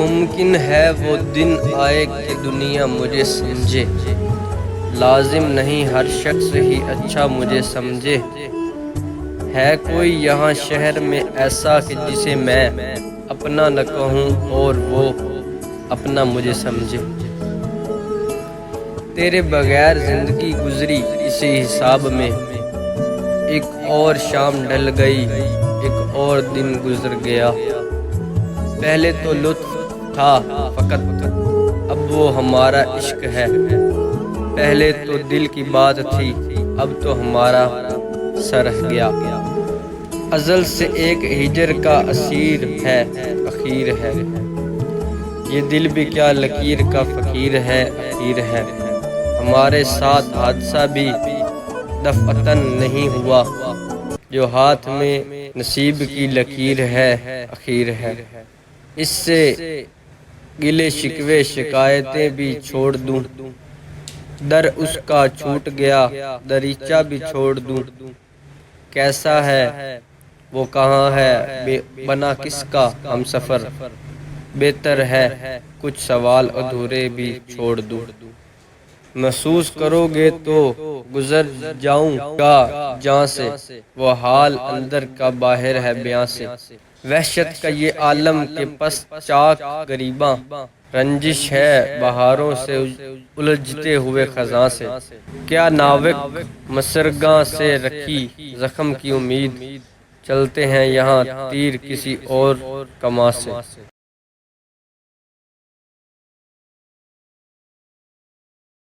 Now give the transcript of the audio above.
ممکن ہے وہ دن آئے کہ دنیا مجھے سمجھے، لازم نہیں ہر شخص ہی اچھا مجھے سمجھے۔ ہے کوئی یہاں شہر میں ایسا کہ جسے میں اپنا نہ کہوں اور وہ اپنا مجھے سمجھے۔ تیرے بغیر زندگی گزری اسی حساب میں، ایک اور شام ڈھل گئی، ایک اور دن گزر گیا۔ پہلے تو لطف تھا فقط، اب وہ ہمارا عشق ہے۔ پہلے تو دل کی بات تھی، اب تو ہمارا سر گیا۔ ازل سے ایک ہجر کا اسیر ہے، اخیر ہے۔ یہ دل بھی کیا لکیر کا فقیر ہے، اخیر ہے۔ ہمارے ساتھ حادثہ بھی دفعتاً نہیں ہوا، جو ہاتھ میں نصیب کی لکیر ہے، اخیر ہے۔ اس سے گلے شکوے شکایتیں بھی چھوڑ دوں، در اس کا چھوٹ گیا دریچہ بھی چھوڑ دوں۔ کیسا ہے وہ کہاں ہے بنا کس کا ہم سفر، بہتر ہے کچھ سوال ادھورے بھی چھوڑ دوں۔ محسوس کرو گے تو گزر جاؤں گا جہاں سے، وہ حال اندر کا باہر ہے بیاں سے۔ وحشت کا یہ عالم کے پس چاک گریباں، رنجش ہے بہاروں سے الجھتے ہوئے خزاں سے۔ کیا ناوک مسرگاں سے رکھی زخم کی امید، چلتے ہیں یہاں تیر کسی اور کماں سے۔